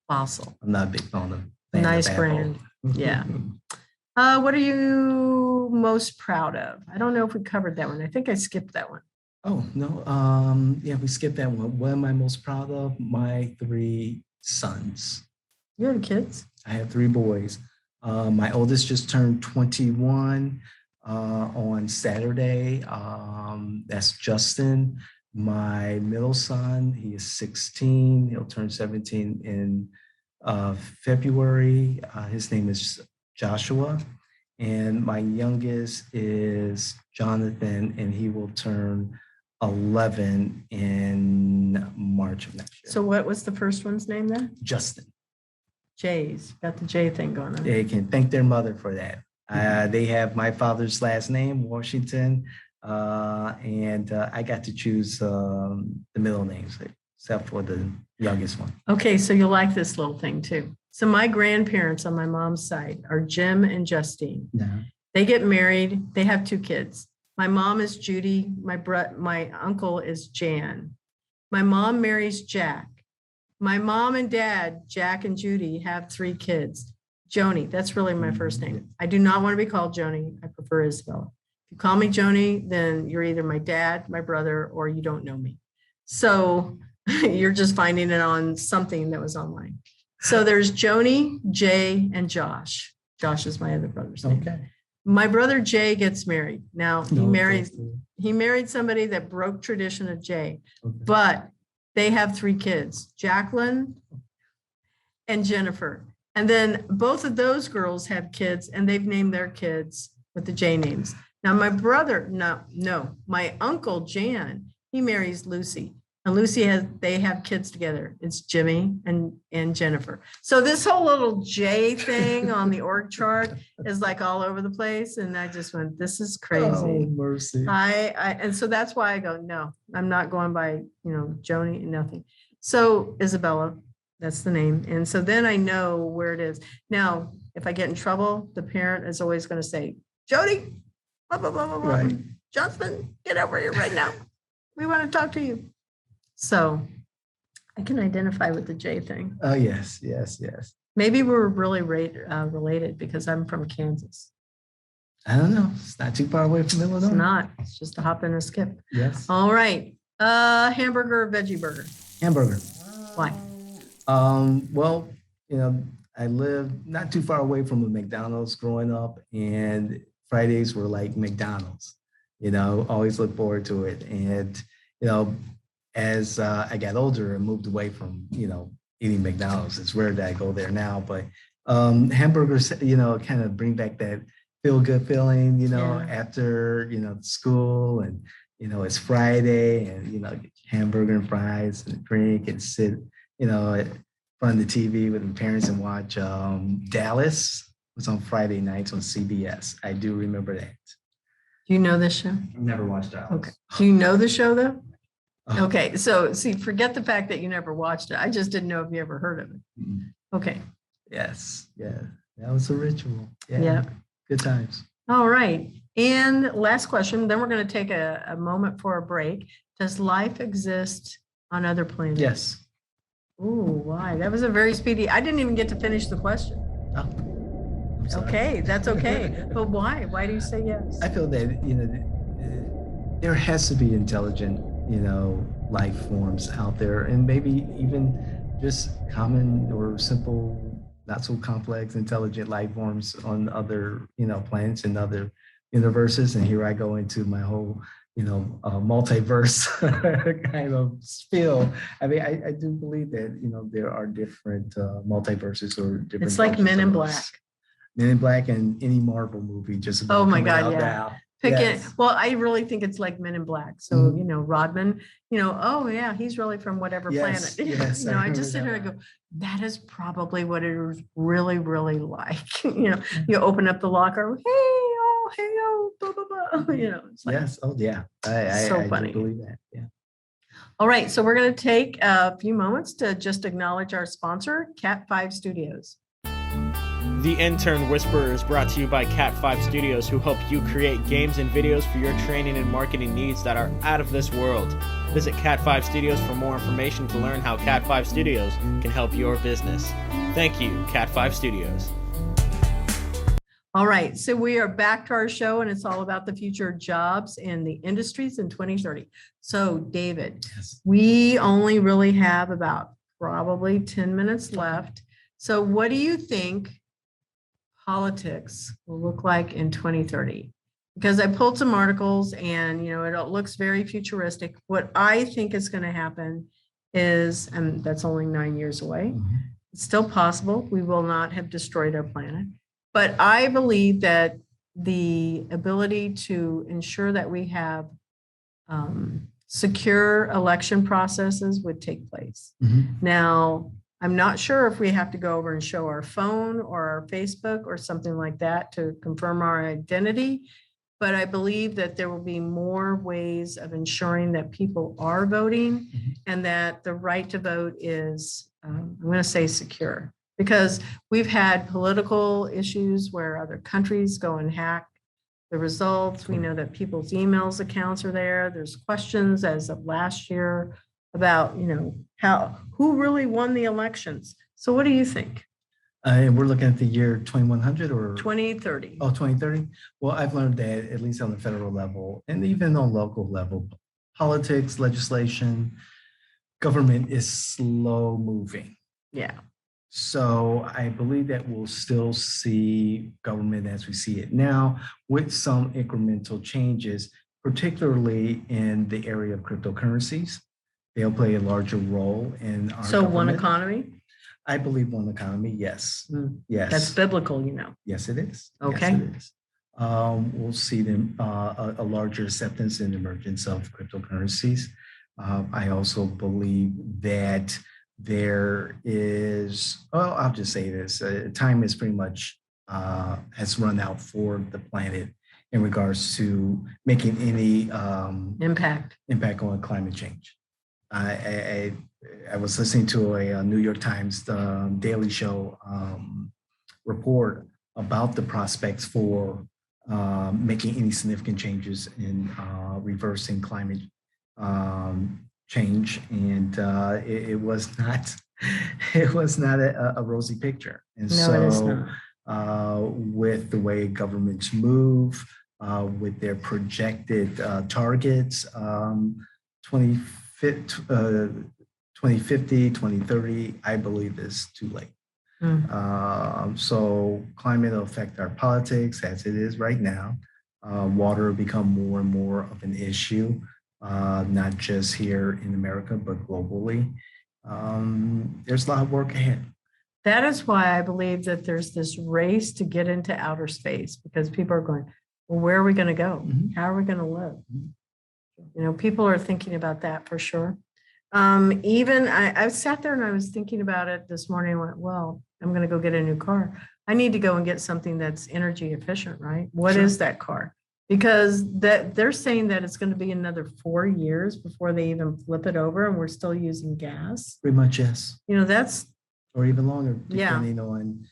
Fossil. I'm not a big fan of Nice Apple. brand. Yeah. What are you most proud of? I don't know if we covered that one. I think I skipped that one. Oh, no. Yeah, we skipped that one. What am I most proud of? My 3 sons. You have kids? I have 3 boys. My oldest just turned 21 on Saturday. That's Justin. My middle son, he is 16. He'll turn 17 in February. His name is Joshua. And my youngest is Jonathan, and he will turn 11 in March of next year. So what was the first one's name then? Justin. Jay's. Got the J thing going on. They can thank their mother for that. They have my father's last name, Washington, and I got to choose the middle names, except for the youngest one. Okay, so you'll like this little thing too. So my grandparents on my mom's side are Jim and Justine. Yeah. They get married. They have 2 kids. My mom is Judy. My uncle is Jan. My mom marries Jack. My mom and dad, Jack and Judy, have 3 kids. Joni, that's really my first name. I do not want to be called Joni. I prefer Isabella. If you call me Joni, then you're either my dad, my brother, or you don't know me. So you're just finding it on something that was online. So there's Joni, Jay, and Josh. Josh is my other brother's name. Okay. My brother Jay gets married. Now he No, married somebody that broke tradition of Jay, okay. but they have 3 kids, Jacqueline and Jennifer. And then both of those girls have kids and they've named their kids with the J names. Now my brother, my uncle Jan, he marries Lucy. And they have kids together. It's Jimmy and Jennifer. So this whole little J thing on the org chart is like all over the place. And I just went, this is crazy. Oh, mercy. And so that's why I go, no, I'm not going by, Joni, nothing. So Isabella, that's the name. And so then I know where it is. Now, if I get in trouble, the parent is always going to say, Jody, blah, blah, blah, blah, blah. Right. Johnson, get over here right now. We want to talk to you. So I can identify with the J thing. Oh, yes. Maybe we're really related because I'm from Kansas. I don't know. It's not too far away from Illinois. It's not. It's just a hop and a skip. Yes. All right. Hamburger or veggie burger? Hamburger. Why? Well, I lived not too far away from a McDonald's growing up, and Fridays were like McDonald's. Always look forward to it. And, as I got older and moved away from, eating McDonald's, it's rare that I go there now, but hamburgers, kind of bring back that feel good feeling, after, school and, it's Friday and, get hamburger and fries and a drink and sit, in front of the TV with my parents and watch Dallas. It was on Friday nights on CBS. I do remember that. Do you know this show? Never watched that. Okay. Do you know the show though? Okay. So see, forget the fact that you never watched it. I just didn't know if you ever heard of it. Okay. Yes. Yeah. That was a ritual. Yeah. Good times. All right. And last question, then we're going to take a moment for a break. Does life exist on other planets? Yes. Ooh, why? That was a very speedy. I didn't even get to finish the question. Oh, I'm sorry. Okay, that's okay. But why? Why do you say yes? I feel that, there has to be intelligent, life forms out there, and maybe even just common or simple, not so complex, intelligent life forms on other, planets and other universes. And here I go into my whole, multiverse kind of spiel. I mean, I do believe that, there are different multiverses or different. It's like Men in Black. Men in Black and any Marvel movie just about Oh my coming God, out yeah. now. Pick Yes. it. Well, I really think it's like Men in Black. So, Rodman, oh yeah, he's really from whatever Yes, planet. yes, I I just sit here remember and go, that is probably what it is really, really like. You open up the locker, blah, blah, blah. It's like, Yes. Oh, yeah. So I funny. do believe that. Yeah. all right. So we're going to take a few moments to just acknowledge our sponsor, Cat 5 Studios. The Intern Whisperer is brought to you by Cat 5 Studios, who help you create games and videos for your training and marketing needs that are out of this world. Visit Cat 5 Studios for more information to learn how Cat 5 Studios can help your business. Thank you, Cat 5 Studios. All right, so we are back to our show, and it's all about the future of jobs in the industries in 2030. So, David, Yes. we only really have about probably 10 minutes left. So what do you think politics will look like in 2030? Because I pulled some articles and, it looks very futuristic. What I think is going to happen is, and that's only 9 years away, it's still possible. We will not have destroyed our planet. But I believe that the ability to ensure that we have secure election processes would take place. Now, I'm not sure if we have to go over and show our phone or our Facebook or something like that to confirm our identity, but I believe that there will be more ways of ensuring that people are voting and that the right to vote is, I'm going to say, secure. Because we've had political issues where other countries go and hack the results. We know that people's emails accounts are there. There's questions as of last year about, who really won the elections. So what do you think? We're looking at the year 2100 or 2030. Oh, 2030. Well, I've learned that at least on the federal level and even on local level, politics, legislation, government is slow moving. Yeah. So I believe that we'll still see government as we see it now with some incremental changes, particularly in the area of cryptocurrencies. They'll play a larger role in our So government. one economy? I believe one economy, yes. Yes. That's biblical, Yes, it is. Okay. Yes, it is. We'll see them a larger acceptance and emergence of cryptocurrencies. I also believe that there is, well, I'll just say this, time is pretty much has run out for the planet in regards to making any Impact on climate change. I was listening to a New York Times Daily Show report about the prospects for making any significant changes in reversing climate change, and it was not a rosy picture. And No, so it is not. with the way governments move, with their projected targets, 2050, 2030, I believe is too late. So climate will affect our politics as it is right now. Water will become more and more of an issue, not just here in America, but globally. There's a lot of work ahead. That is why I believe that there's this race to get into outer space, because people are going, well, where are we going to go? How are we going to live? People are thinking about that for sure. Even I sat there and I was thinking about it this morning. I went, well, I'm going to go get a new car. I need to go and get something that's energy efficient, right? What is that car? Because they're saying that it's going to be another 4 years before they even flip it over, and we're still using gas. Pretty much, yes. That's, or even longer, Yeah. depending on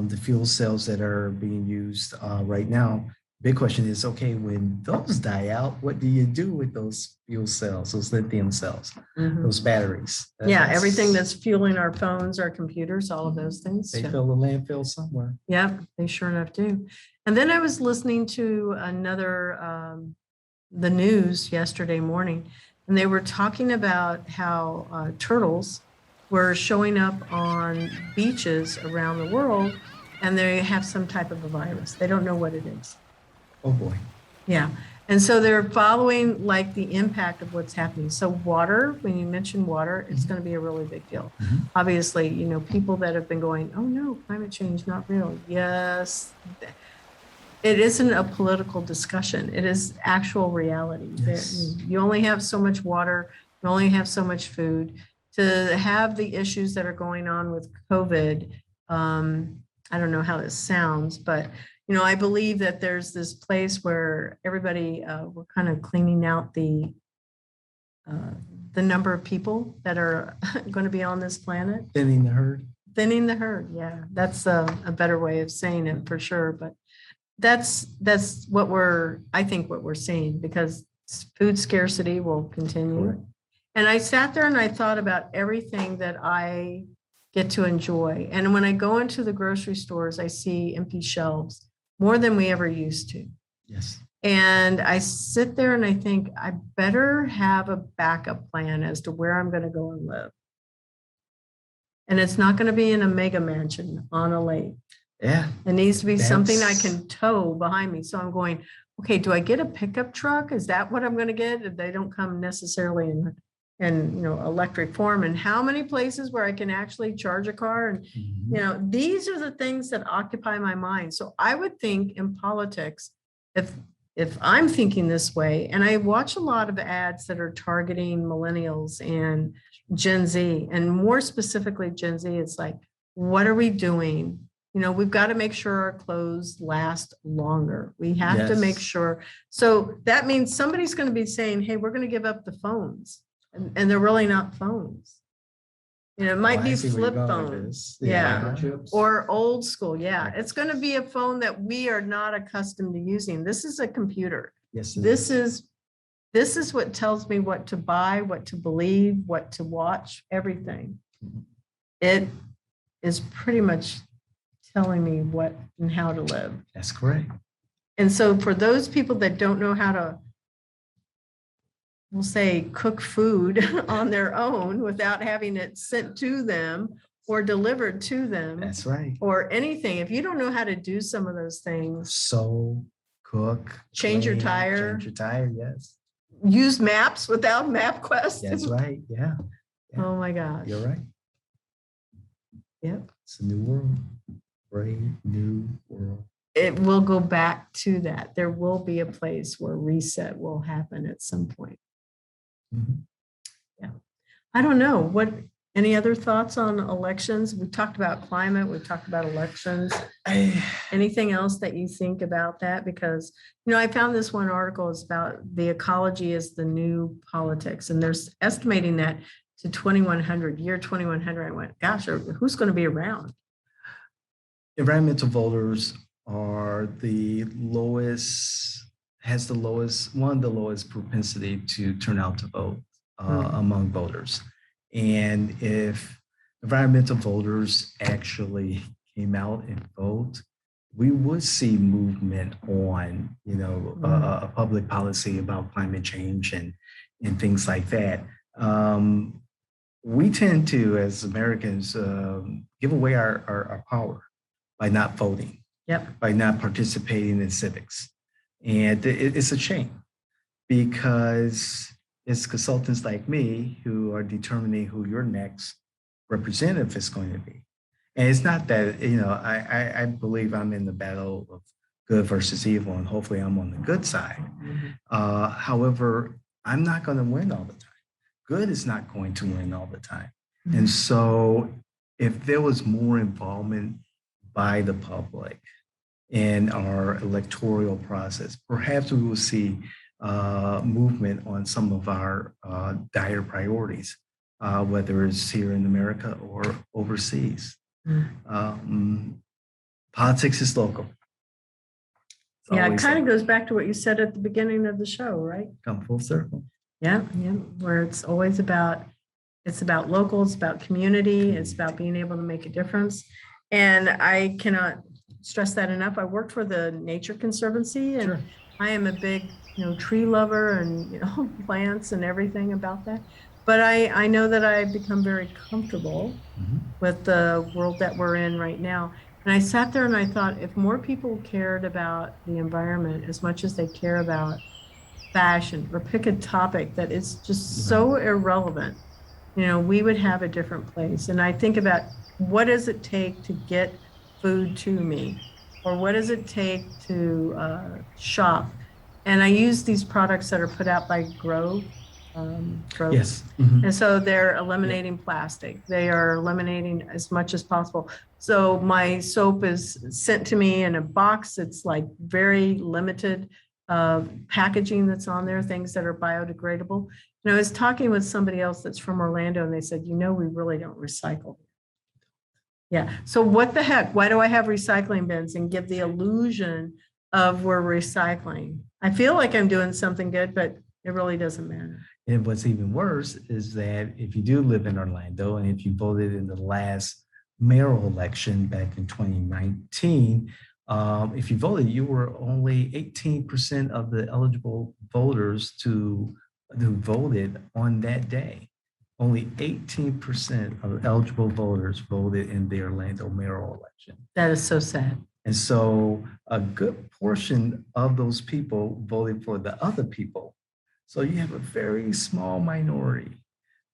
the fuel cells that are being used right now. Big question is, okay, when those die out, what do you do with those fuel cells, those lithium cells, those batteries? Everything that's fueling our phones, our computers, all of those things. They fill the landfill somewhere. Yep, they sure enough do. And then I was listening to another, the news yesterday morning, and they were talking about how turtles were showing up on beaches around the world, and they have some type of a virus. They don't know what it is. Oh boy. Yeah. And so they're following like the impact of what's happening. So water, when you mention water, it's going to be a really big deal. Obviously, people that have been going, oh no, climate change, not real. Yes. It isn't a political discussion. It is actual reality. Yes. You only have so much water. You only have so much food. To have the issues that are going on with COVID, I don't know how this sounds, but I believe that there's this place where everybody, we're kind of cleaning out the number of people that are going to be on this planet. Thinning the herd. Thinning the herd. Yeah, that's a better way of saying it for sure. But that's what I think what we're seeing, because food scarcity will continue. Correct. And I sat there and I thought about everything that I get to enjoy. And when I go into the grocery stores, I see empty shelves more than we ever used to. Yes. And I sit there and I think I better have a backup plan as to where I'm going to go and live. And it's not going to be in a mega mansion on a lake. Yeah. It needs to be something I That's- can tow behind me. So I'm going, okay, do I get a pickup truck? Is that what I'm going to get? They don't come necessarily in electric form. And how many places where I can actually charge a car? And Mhm. these are the things that occupy my mind. So I would think in politics, if I'm thinking this way, and I watch a lot of ads that are targeting millennials and Gen Z, and more specifically Gen Z, it's like, what are we doing? We've got to make sure our clothes last longer. We have to make Yes. sure. So that means somebody's going to be saying, hey, we're going to give up the phones. And they're really not phones. It might Oh, I be see where you're flip going with phones. this. Yeah. Microchips. Or old school. Yeah. It's going to be a phone that we are not accustomed to using. This is a computer. Yes. it This is what tells me what to buy, what to believe, what to watch, everything. Mhm. It is pretty much telling me what and how to live. That's correct. And so for those people that don't know how to, we'll say, cook food on their own without having it sent to them or delivered to them That's right. or anything, if you don't know how to do some of those things, Sew, cook, Change your clean, tire. Change your tire. Yes. use maps without MapQuest. That's right. Yeah. Oh my gosh. You're right. Yep. It's a new world. Brave new world. It will go back to that. There will be a place where reset will happen at some point. Mhm. I don't know. Any other thoughts on elections? We talked about climate, we talked about elections. Anything else that you think about that? Because, I found this one article is about the ecology is the new politics, and there's estimating that to 2100, year 2100. I went, gosh, who's going to be around? Environmental voters are one of the lowest propensity to turn out to vote among voters. And if environmental voters actually came out and vote, we would see movement on, a public policy about climate change and things like that. We tend to, as Americans, give away our power by not voting, by not participating in civics. And it's a shame, because it's consultants like me who are determining who your next representative is going to be. And it's not that, I believe I'm in the battle of good versus evil, and hopefully I'm on the good side. However, I'm not going to win all the time. Good is not going to win all the time. And so if there was more involvement by the public in our electoral process, perhaps we will see movement on some of our dire priorities, whether it's here in America or overseas. Politics is local. It's Yeah, it always kind of local. goes back to what you said at the beginning of the show, right? Come full circle. Yeah, where it's always about local, it's about community, it's about being able to make a difference. And I cannot stress that enough. I worked for the Nature Conservancy, and Sure. I am a big, tree lover and, plants and everything about that. But I know that I've become very comfortable Mhm. with the world that we're in right now. And I sat there and I thought, if more people cared about the environment as much as they care about fashion, or pick a topic that is just so irrelevant, we would have a different place. And I think about, what does it take to get food to me? Or what does it take to shop? And I use these products that are put out by Grove. Yes. Mhm. And so they're eliminating plastic. They are eliminating as much as possible. So my soap is sent to me in a box. It's like very limited packaging that's on there, things that are biodegradable. And I was talking with somebody else that's from Orlando, and they said, we really don't recycle. Yeah. So what the heck? Why do I have recycling bins and give the illusion of we're recycling? I feel like I'm doing something good, but it really doesn't matter. And what's even worse is that if you do live in Orlando and if you voted in the last mayoral election back in 2019, if you voted, you were only 18% of the eligible voters who voted on that day. Only 18% of eligible voters voted in the Orlando mayoral election. That is so sad. And so a good portion of those people voted for the other people. So you have a very small minority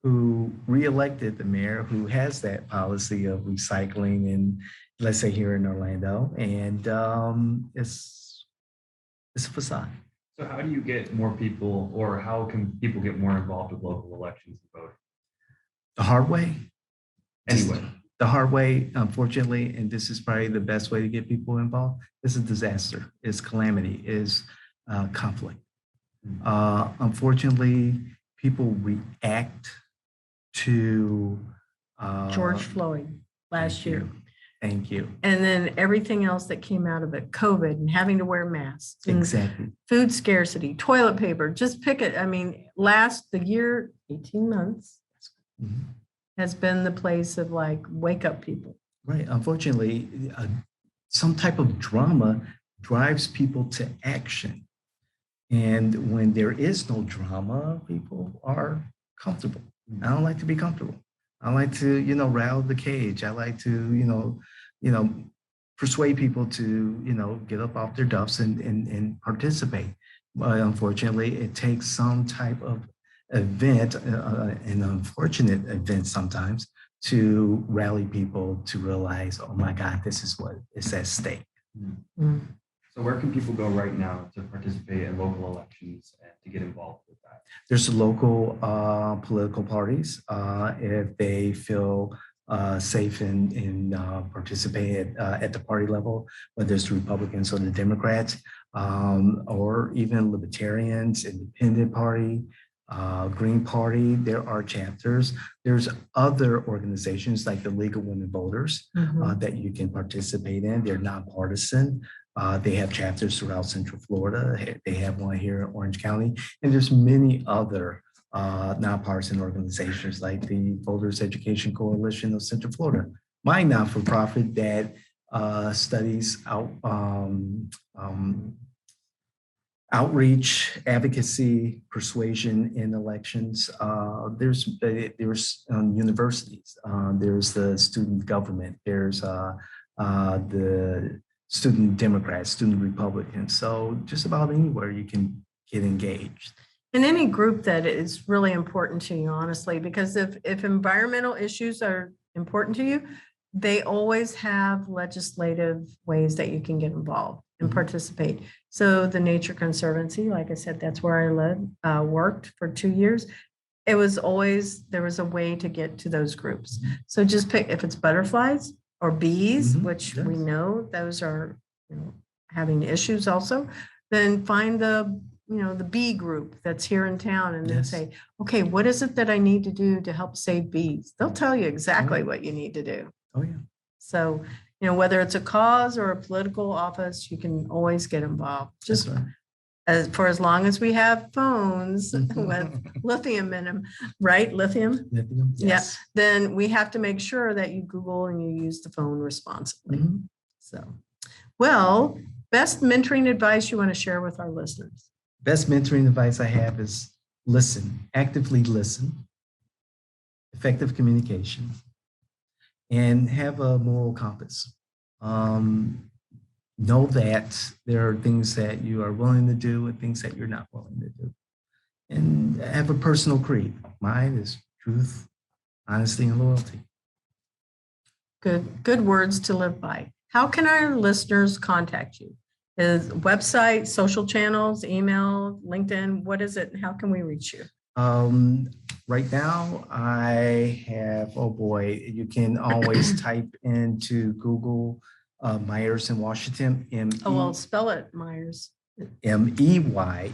who reelected the mayor who has that policy of recycling in, let's say here in Orlando, and it's a facade. So how do you get more people, or how can people get more involved with local elections and voting? The hard way. Anyway. The hard way, unfortunately, and this is probably the best way to get people involved, is a disaster, is calamity, is conflict. Unfortunately, people react to George Floyd last year. Thank you. And then everything else that came out of it, COVID and having to wear masks. Exactly. Food scarcity, toilet paper, just pick it. I mean, the year, 18 months has been the place of like, wake up people. Right. Unfortunately, some type of drama drives people to action. And when there is no drama, people are comfortable. I don't like to be comfortable. I like to, rattle the cage. I like to, persuade people to, get up off their duffs and participate. But unfortunately, it takes some type of event, an unfortunate event sometimes, to rally people to realize, oh my God, this is what is at stake. So where can people go right now to participate in local elections and to get involved with that? There's local political parties if they feel safe in participating at the party level, whether it's the Republicans or the Democrats, or even Libertarians, Independent Party, Green Party. There are chapters. There's other organizations like the League of Women Voters that you can participate in. They're nonpartisan. They have chapters throughout Central Florida. They have one here in Orange County. And there's many other nonpartisan organizations like the Voters Education Coalition of Central Florida, my not-for-profit that studies outreach, advocacy, persuasion in elections. There's universities. There's the student government. There's the student Democrats, student Republicans. So just about anywhere you can get engaged. And any group that is really important to you, honestly, because if environmental issues are important to you, they always have legislative ways that you can get involved and participate. So the Nature Conservancy, like I said, that's where I worked for 2 years. It was always, there was a way to get to those groups. So just pick, if it's butterflies or bees, which we know those are having issues also, then find the bee group that's here in town and then say, okay, what is it that I need to do to help save bees? They'll tell you exactly what you need to do. Oh, yeah. So, whether it's a cause or a political office, you can always get involved. Just for as long as we have phones with lithium in them, right? Lithium? Lithium, yes. Yeah. Then we have to make sure that you Google and you use the phone responsibly. So, well, best mentoring advice you want to share with our listeners? Best mentoring advice I have is listen, actively listen, effective communication, and have a moral compass. Know that there are things that you are willing to do and things that you're not willing to do. And have a personal creed. Mine is truth, honesty, and loyalty. Good words to live by. How can our listeners contact you? Is website, social channels, email, LinkedIn, what is it? And how can we reach you? Right now I have, oh boy, you can always type into Google Meyers and Washington. Spell it, Meyers. MEYERS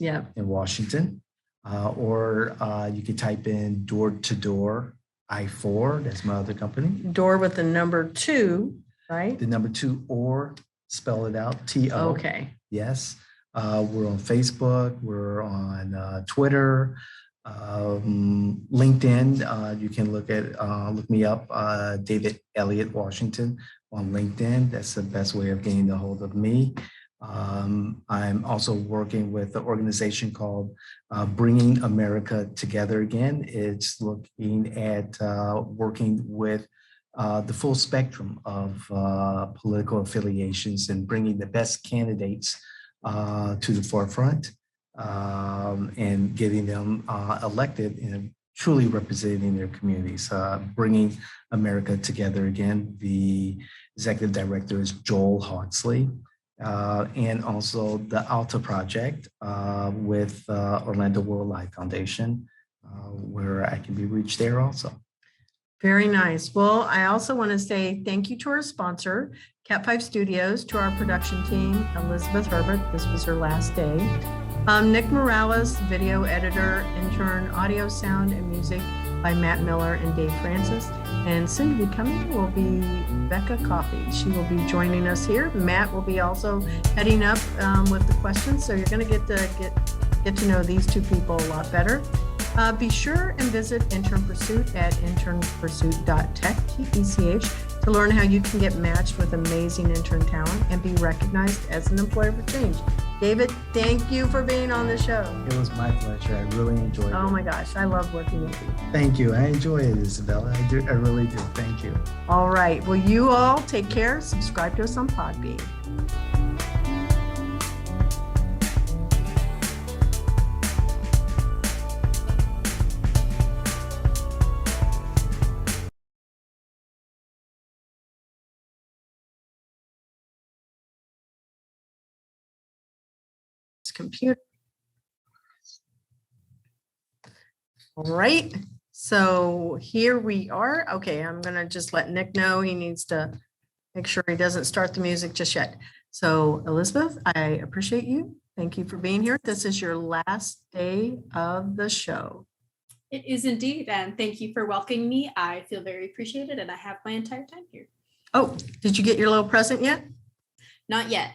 Yep. in Washington. Or you can type in door to door I4, that's my other company. Door with the number 2, right? The number 2, or spell it out, T-O. Okay. Yes. We're on Facebook. We're on Twitter, LinkedIn. You can look me up, David Elliott Washington on LinkedIn. That's the best way of getting a hold of me. I'm also working with an organization called Bringing America Together Again. It's looking at working with the full spectrum of political affiliations and bringing the best candidates to the forefront and getting them elected and truly representing their communities, bringing America together again. The executive director is Joel Hawksley, and also the Alta Project with Orlando World Life Foundation, where I can be reached there also. Very nice. Well, I also want to say thank you to our sponsor, Cat 5 Studios, to our production team, Elizabeth Herbert. This was her last day. Nick Morales, video editor, intern, audio, sound, and music by Matt Miller and Dave Francis. And soon to be coming will be Becca Coffey. She will be joining us here. Matt will be also heading up with the questions. So you're going to get to know these two people a lot better. Be sure and visit Intern Pursuit at internpursuit.tech, TECH, to learn how you can get matched with amazing intern talent and be recognized as an employer for change. David, thank you for being on the show. It was my pleasure. I really enjoyed it. Oh my gosh, I love working with you. Thank you. I enjoy it, Isabella. I do. I really do. Thank you. All right. Well, you all take care. Subscribe to us on Podbean. Computer. All right, so here we are. Okay, I'm gonna just let Nick know he needs to make sure he doesn't start the music just yet. So Elizabeth, I appreciate you. Thank you for being here. This is your last day of the show. It is indeed, and thank you for welcoming me. I feel very appreciated, and I have my entire time here. Oh, did you get your little present yet? Not yet.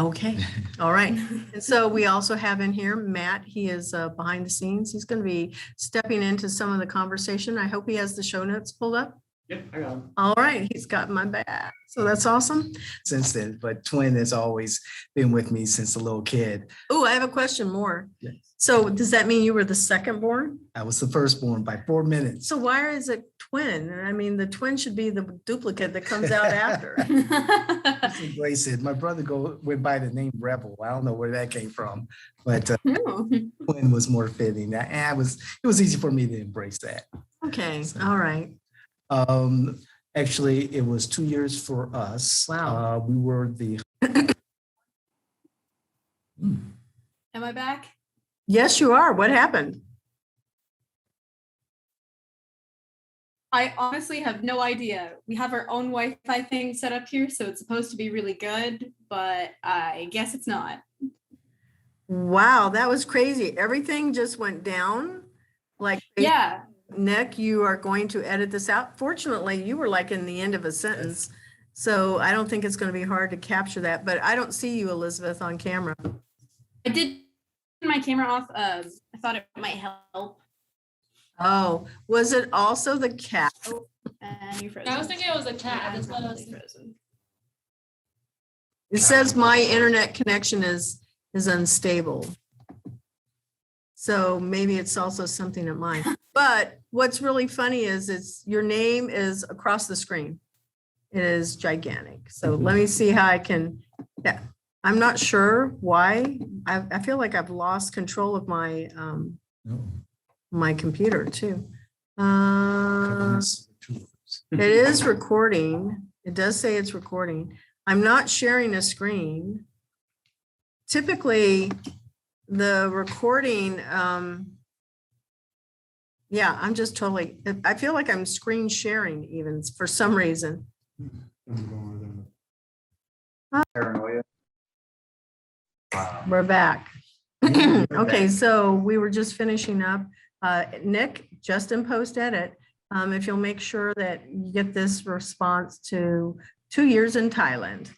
Okay, all right. And so we also have in here Matt. He is behind the scenes. He's going to be stepping into some of the conversation. I hope he has the show notes pulled up. Yep, I got them. All right, he's got my back. So that's awesome. Since then, but Twin has always been with me since a little kid. Oh, I have a question more. Yes. So does that mean you were the second born? I was the firstborn by 4 minutes. So why is it twin? I mean, the twin should be the duplicate that comes out after. Just embrace it. My brother went by the name Rebel. I don't know where that came from, but Twin was more fitting. It was easy for me to embrace that. Okay, all right. Actually, it was 2 years for us. Wow. We were the. Am I back? Yes, you are. What happened? I honestly have no idea. We have our own Wi-Fi thing set up here, so it's supposed to be really good, but I guess it's not. Wow, that was crazy. Everything just went down. Like, Yeah. Nick, you are going to edit this out. Fortunately, you were like in the end of a sentence. So I don't think it's going to be hard to capture that, but I don't see you, Elizabeth, on camera. I did turn my camera off. I thought it might help. Oh, was it also the cat? And you frozen. I was thinking it was a cat. That's what I was Frozen. It says my internet connection is unstable. So maybe it's also something at mine. But what's really funny is your name is across the screen. It is gigantic. So let me see how I can, yeah. I'm not sure why. I feel like I've lost control of my my computer too. It is recording. It does say it's recording. I'm not sharing a screen. Typically, the recording, yeah, I'm just totally, I feel like I'm screen sharing even for some reason. Paranoia. We're back. Okay, so we were just finishing up. Nick, just in post edit, If you'll make sure that you get this response to 2 years in Thailand.